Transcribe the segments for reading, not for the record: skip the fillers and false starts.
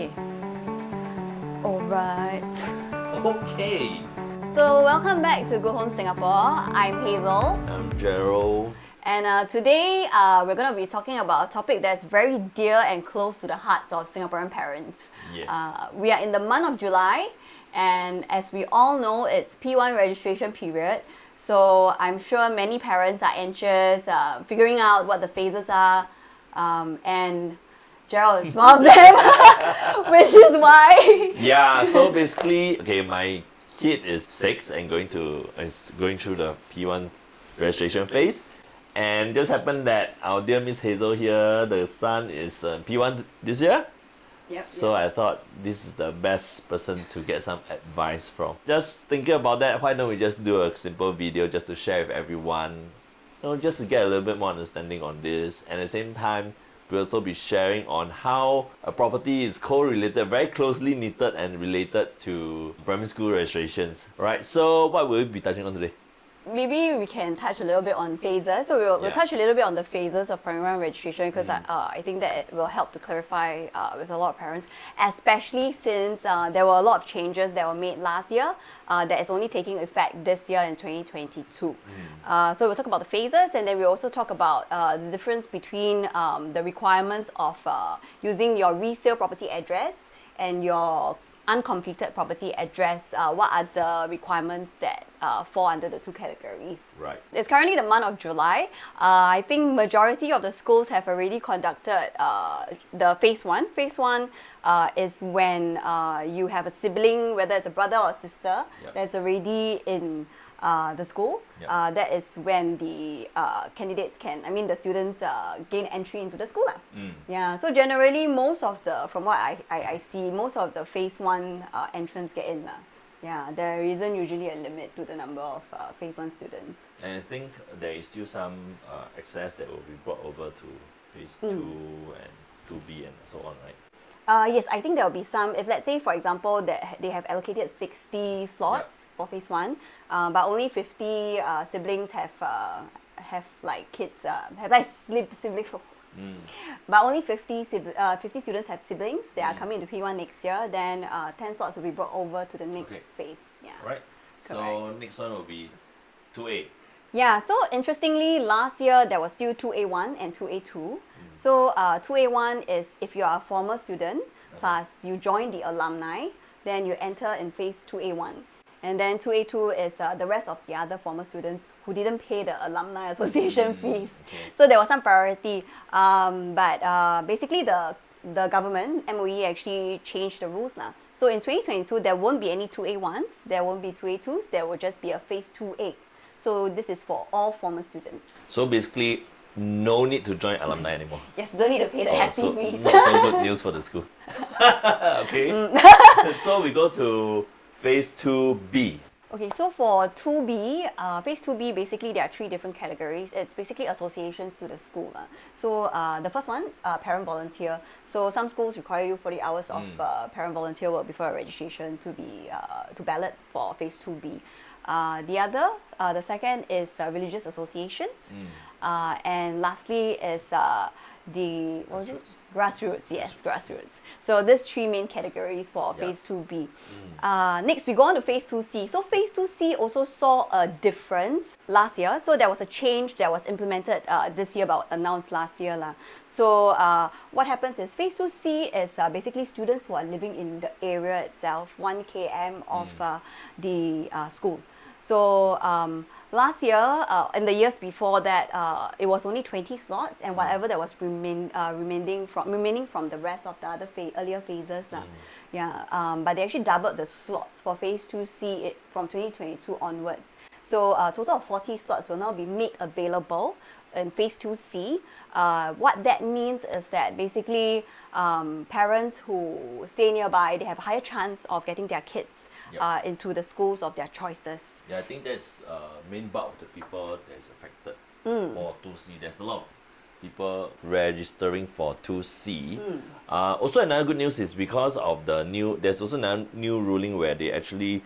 Okay. Alright. Okay. So, welcome back to Go Home Singapore. I'm Hazel. I'm Gerald. And today we're going to be talking about a topic that's very dear and close to the hearts of Singaporean parents. Yes. We are in the month of July, and as we all know, it's P1 registration period. So I'm sure many parents are anxious, figuring out what the phases are, and Gerald is one of them, which is why. Yeah, so basically, okay, my kid is 6 and going through the P1 registration phase. And just happened that our dear Miss Hazel here, the son is P1 this year. Yep. So I thought this is the best person to get some advice from. Just thinking about that, why don't we just do a simple video just to share with everyone, just to get a little bit more understanding on this. And at the same time, we'll also be sharing on how a property is co-related, very closely knitted and related to primary school registrations. Right, so what will we be touching on today? Maybe we can touch a little bit on phases. So we'll touch a little bit on the phases of primary one registration because I think that it will help to clarify with a lot of parents, especially since there were a lot of changes that were made last year that is only taking effect this year in 2022. So we'll talk about the phases, and then we'll also talk about the difference between the requirements of using your resale property address and your uncompleted property address. What are the requirements that fall under the two categories? Right. It's currently the month of July. I think majority of the schools have already conducted the phase one. Phase one is when you have a sibling, whether it's a brother or a sister, that's already in the school. That is when the candidates the students gain entry into the school. Yeah, so generally from what I see, most of the phase one entrants get in. Yeah, there isn't usually a limit to the number of phase one students. And I think there is still some access that will be brought over to phase 2 and 2B and so on, right? Yes, I think there will be some. If let's say, for example, that they have allocated 60 slots for phase one, but only 50 siblings have like kids, have like siblings. But only 50 students have siblings. They are coming into P1 next year. Then 10 slots will be brought over to the next phase. Yeah. Right. Correct. So next one will be 2A. Yeah, so interestingly, last year there was still 2A1 and 2A2. So 2A1 is if you are a former student, plus you join the alumni, then you enter in phase 2A1. And then 2A2 is the rest of the other former students who didn't pay the alumni association fees. Okay. So there was some priority. But basically the government, MOE, actually changed the rules now. So in 2022, there won't be any 2A1s, there won't be 2A2s, there will just be a phase 2A. So this is for all former students. So basically, no need to join alumni anymore. Yes, don't need to pay the hefty fees. Not so good news for the school. Okay. So we go to phase 2B. Okay, so for 2B, phase 2B, basically there are three different categories. It's basically associations to the school. So the first one, parent volunteer. So some schools require you 40 hours of parent volunteer work before registration to be to ballot for phase 2B. The second is religious associations. And lastly is the grassroots. Yes, grassroots. So there's three main categories for phase 2B. Next, we go on to phase 2C. So phase 2C also saw a difference last year. So there was a change that was implemented this year, but announced last year. So what happens is phase 2C is basically students who are living in the area itself, 1 km of the school. So last year, and the years before that, it was only 20 slots, and whatever that was remaining from the rest of the other earlier phases. But they actually doubled the slots for phase 2C from 2022 onwards. So a total of 40 slots will now be made available in phase 2C. What that means is that basically parents who stay nearby, they have a higher chance of getting their kids into the schools of their choices. Yeah, I think that's main bulk of the people that is affected for 2C. There's a lot of people registering for 2C. Also another good news is because of there's also another new ruling where they actually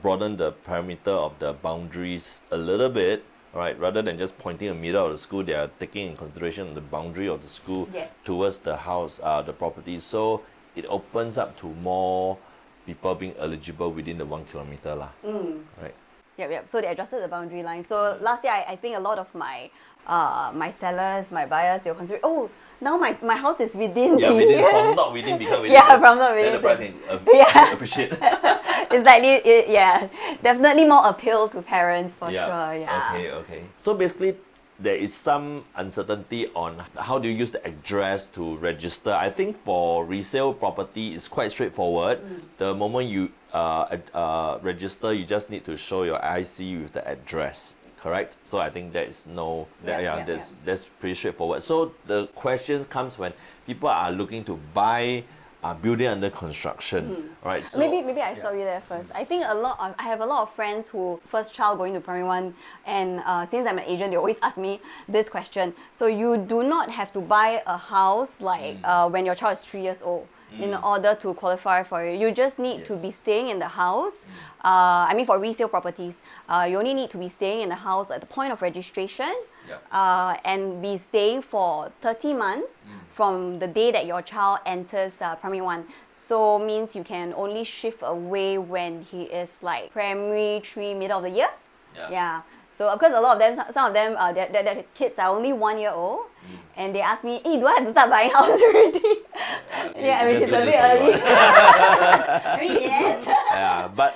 broaden the perimeter of the boundaries a little bit. Right, rather than just pointing in the middle of the school, they are taking in consideration the boundary of the school towards the house, the property. So it opens up to more people being eligible within the 1 kilometer lah. Right? Yep. So they adjusted the boundary line. So last year, I think a lot of my my sellers, my buyers, they were considering, oh, now my house is within Yeah, the... from not within become within. Yeah, from not Then within. the price can appreciate. It's definitely more appeal to parents for sure. Yeah. Okay. So basically, there is some uncertainty on how do you use the address to register. I think for resale property, it's quite straightforward. The moment you register, you just need to show your IC with the address. Correct? So I think there is no, that's pretty straightforward. So the question comes when people are looking to buy building under construction, right? So, Maybe I stop you there first. I think I have a lot of friends who first child going to primary one, and since I'm an agent, they always ask me this question. So you do not have to buy a house like when your child is 3 years old in order to qualify for it. You just need to be staying in the house. I mean, for resale properties, you only need to be staying in the house at the point of registration and be staying for 30 months from the day that your child enters primary one. So means you can only shift away when he is like primary 3, middle of the year. Yeah. So of course, a lot of them, some of them, their kids are only 1 year old, and they ask me, "Hey, do I have to start buying house already?" I mean, it's a bit early. I mean, yes. But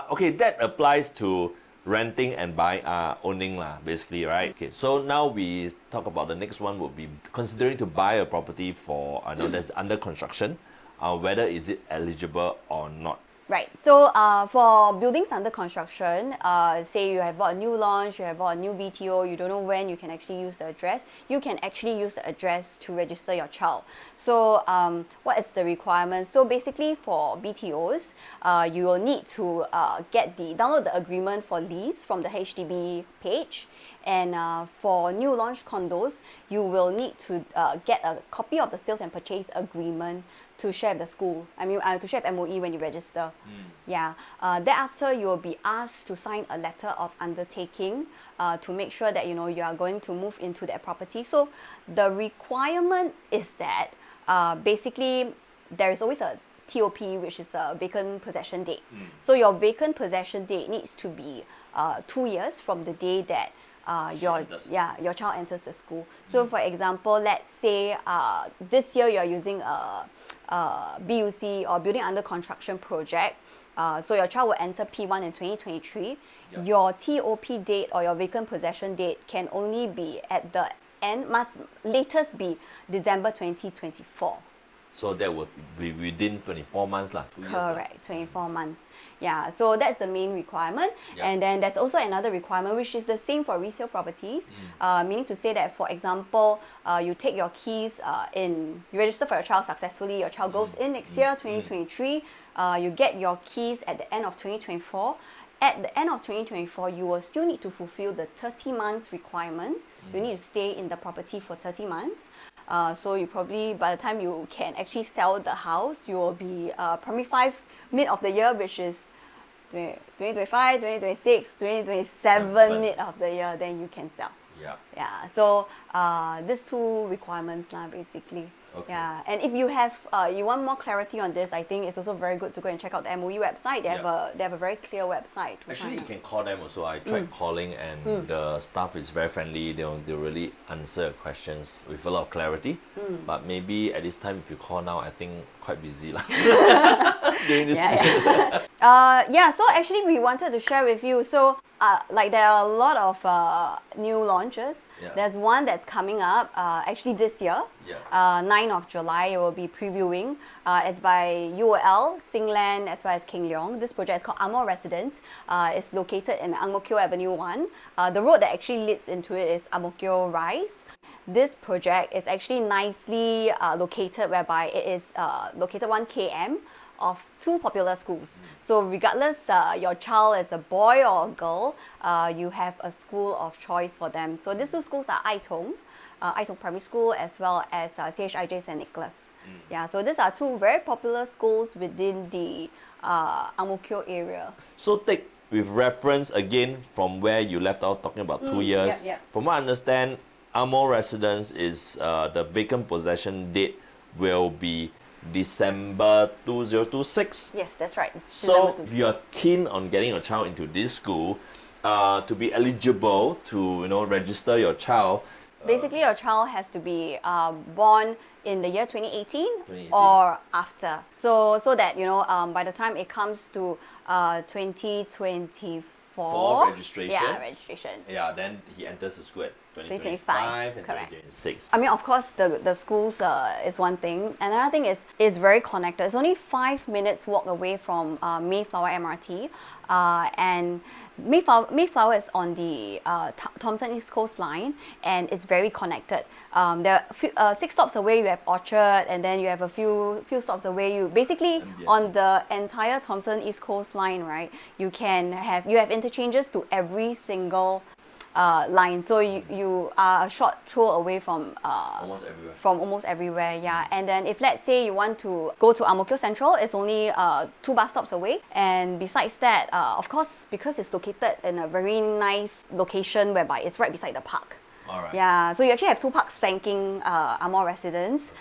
okay, that applies to renting and buying, owning lah, basically, right? Okay, so now we talk about the next one would be considering to buy a property for that's under construction, whether is it eligible or not. Right. So for buildings under construction, say you have bought a new launch, you have bought a new BTO, you don't know when you can actually use the address, you can actually use the address to register your child. So what is the requirement? So basically for BTOs, you will need to download the agreement for lease from the HDB page. And for new launch condos, you will need to get a copy of the sales and purchase agreement to share with the school. I mean, to share with MOE when you register. Thereafter, you will be asked to sign a letter of undertaking to make sure that you are going to move into that property. So the requirement is that basically there is always a TOP, which is a vacant possession date. So your vacant possession date needs to be 2 years from the day that your child enters the school. So for example, let's say this year you're using a BUC or building under construction project. So your child will enter P1 in 2023. Your TOP date or your vacant possession date can only be at the end, must latest be December 2024. So that would be within 24 months lah. Correct, 24 months. Yeah, so that's the main requirement. And then there's also another requirement which is the same for resale properties. Meaning to say that, for example, you take your keys you register for your child successfully, your child goes in next year, 2023, you get your keys at the end of 2024. At the end of 2024, you will still need to fulfill the 30 months requirement. You need to stay in the property for 30 months. So you probably, by the time you can actually sell the house, you will be primary 5 mid of the year, which is 2025, 2026, 2027 mid of the year, then you can sell. So these two requirements lah, basically. And if you have you want more clarity on this, I think it's also very good to go and check out the MOE website. They have a very clear website. Actually, you can call them also. I tried calling, and the staff is very friendly. They'll really answer questions with a lot of clarity. But maybe at this time, if you call now, I think quite busy lah. During this so actually we wanted to share with you. So like there are a lot of new launches. There's one that's coming up actually this year. 9th of July, it will be previewing. It's by UOL, Singland, as well as King Leong. This project is called Amor Residence. It's located in Ang Mo Kio Avenue 1. The road that actually leads into it is Ang Mo Kio Rise. This project is actually nicely located, whereby it is located 1 km of 2 popular schools. So regardless your child is a boy or a girl, you have a school of choice for them. So these 2 schools are Aitong Primary School, as well as CHIJ St. Nicholas. So these are 2 very popular schools within the Ang Mo Kio area. So take with reference again from where you left out talking about 2 years. From what I understand, Amor Residence is the vacant possession date will be December 2026. Yes, that's right. So December if you are keen on getting your child into this school, to be eligible to register your child, Basically, your child has to be born in the year 2018, 2018. or after. So that by the time it comes to 2024 for registration. Yeah, registration. Yeah, then he enters the school at 2025, and correct. 2026. I mean, of course, the schools is one thing. Another thing is very connected. It's only 5 minutes walk away from Mayflower MRT, and Mayflower is on the Thomson East Coast Line, and it's very connected. There are 6 stops away you have Orchard, and then you have a few stops away you basically MBS. on the entire Thomson East Coast Line, right? You have interchanges to every single line, so you are a short throw away from almost everywhere, yeah. And then if let's say you want to go to Ang Mo Kio Central, it's only 2 bus stops away. And besides that, of course, because it's located in a very nice location whereby it's right beside the park. Alright. Yeah, so you actually have 2 parks flanking Amor residents.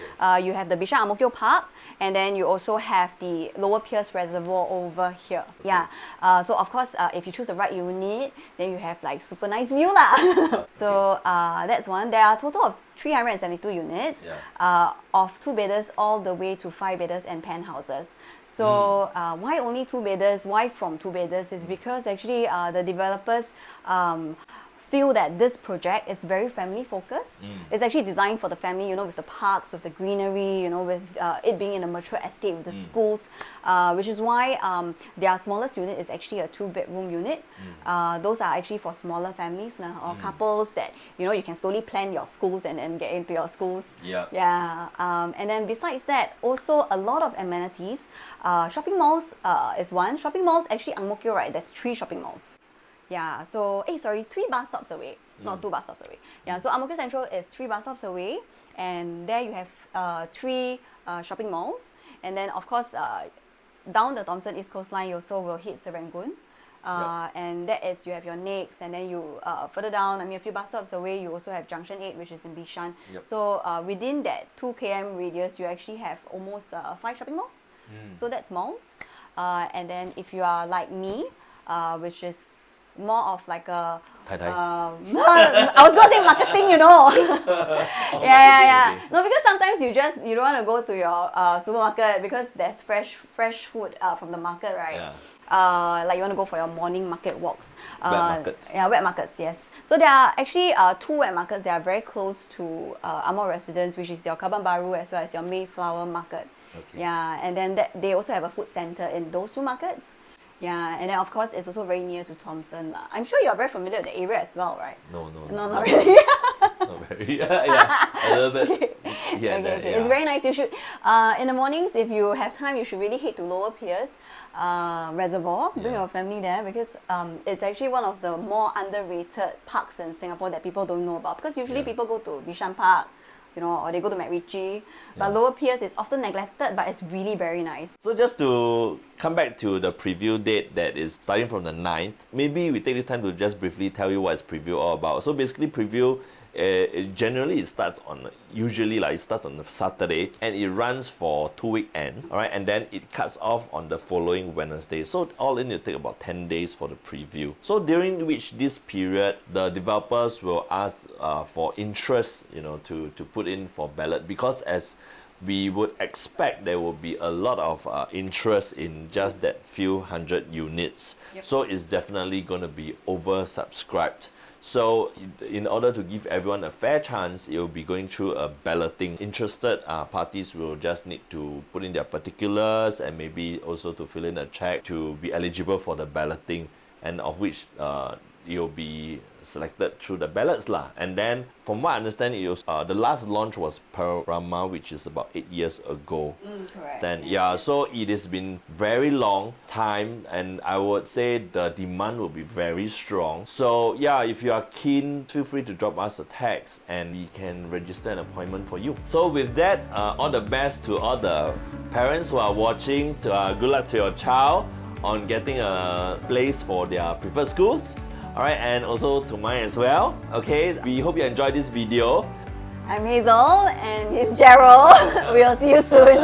You have the Bishan Ang Mo Kio Park, and then you also have the Lower Pierce Reservoir over here. Okay. Yeah, so of course, if you choose the right unit, then you have like super nice view lah. So that's one. There are a total of 372 units, of 2-bedders all the way to 5-bedders and penthouses. So why only 2-bedders? Why from 2-bedders? Is because actually the developers feel that this project is very family focused. It's actually designed for the family, with the parks, with the greenery, with it being in a mature estate with the schools, which is why their smallest unit is actually a 2-bedroom unit. Those are actually for smaller families or couples that, you can slowly plan your schools and then get into your schools. Yeah. And then besides that, also a lot of amenities. Shopping malls is one. Shopping malls, actually Ang Mo Kio, right, there's 3 shopping malls. Yeah, so 3 bus stops away, not 2 bus stops away. Yeah, so Ang Mo Kio Central is 3 bus stops away, and there you have 3 shopping malls. And then of course, down the Thomson East Coast Line, you also will hit Serangoon. And that is, you have your next, and then you further down, a few bus stops away, you also have Junction 8, which is in Bishan. So within that 2 km radius, you actually have almost 5 shopping malls. So that's malls. And then if you are like me, which is more of like a I was gonna say marketing, Yeah. No, because sometimes you don't want to go to your supermarket because there's fresh food from the market, right? Like you want to go for your morning market walks. Wet markets. Yeah, wet markets, yes. So there are actually 2 wet markets that are very close to Amor residents, which is your Kaban Baru as well as your Mayflower market. Yeah, and then they also have a food center in those 2 markets. Yeah, and then of course it's also very near to Thomson. I'm sure you're very familiar with the area as well, right? No, not really. Not very. Yeah, a little bit. Okay. Okay. It's very nice. You should, in the mornings, if you have time, you should really head to Lower Pierce Reservoir. Bring your family there because it's actually one of the more underrated parks in Singapore that people don't know about. Because usually people go to Bishan Park, or they go to MacRitchie. But Lower Pierce is often neglected, but it's really very nice. So just to come back to the preview date that is starting from the 9th, maybe we take this time to just briefly tell you what is preview all about. So basically preview, it starts on a Saturday, and it runs for 2 weekends, all right, and then it cuts off on the following Wednesday. So all in, it take about 10 days for the preview. So during which this period, the developers will ask for interest, to put in for ballot, because as we would expect, there will be a lot of interest in just that few hundred units. So it's definitely going to be oversubscribed. So in order to give everyone a fair chance, it will be going through a balloting. Interested parties will just need to put in their particulars and maybe also to fill in a check to be eligible for the balloting, and of which you'll be selected through the ballots lah. And then from what I understand, it was, the last launch was Parama, which is about 8 years ago. Correct. Then so it has been very long time, and I would say the demand will be very strong. So if you are keen, feel free to drop us a text and we can register an appointment for you. So with that, all the best to all the parents who are watching. Good luck to your child on getting a place for their preferred schools. Alright, and also to mine as well. Okay, we hope you enjoyed this video. I'm Hazel and he's Gerald. We'll see you soon.